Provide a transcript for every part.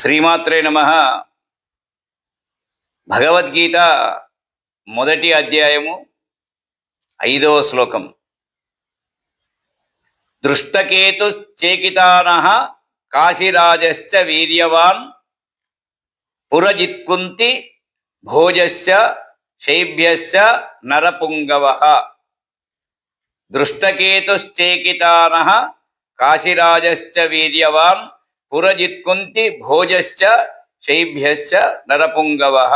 శ్రీమాత్రే నమః. భగవద్గీత మొదటి అధ్యాయము 5వ శ్లోకం. దృష్టకేతు చేకితానః కాశీరాజశ్చ వీర్యవాన్ పురజిత్కుంతి భోజశ్చ శైభ్యశ్చ నరపుంగవః. దృష్టకేతుశ్చేకితానః కాశీరాజశ్చ వీర్యవాన్ పురజిత్కుంతి భోజశ్చ శైభ్యశ్చ నరపుంగవః.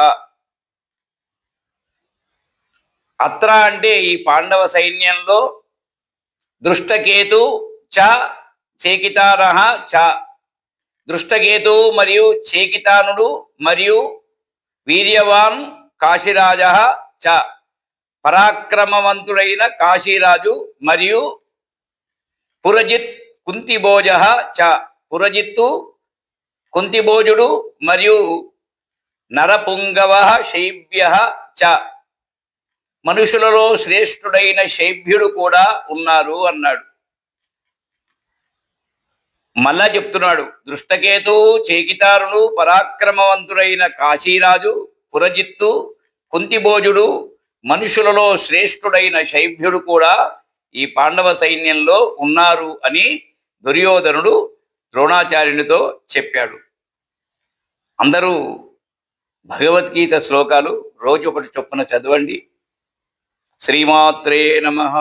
అత్ర అంటే ఈ పాండవ సైన్యంలో దృష్టకేతు చ చేకితానః చ, దృష్టకేతు మరియు చేకితానుడు మరియు వీర్యవాన్ కాశీరాజ చ, పరాక్రమవంతుడైన కాశీరాజు మరియు పురజిత్ కుంతిభోజ చ, పురజిత్తు కుంతిభోజుడు మరియు నరపుంగవ శైభ్య చ, మనుషులలో శ్రేష్ఠుడైన శైభ్యుడు కూడా ఉన్నారు అన్నాడు. మళ్ళా చెప్తున్నాడు, దృష్టకేతు చేకితారుడు పరాక్రమవంతుడైన కాశీరాజు పురజిత్తు కుంతిభోజుడు మనుషులలో శ్రేష్ఠుడైన శైభ్యుడు కూడా ఈ పాండవ సైన్యంలో ఉన్నారు అని దుర్యోధనుడు ద్రోణాచార్యునితో చెప్పాడు. అందరూ భగవద్గీత శ్లోకాలు రోజు ఒకటి చొప్పున చదవండి. శ్రీమాత్రే నమః.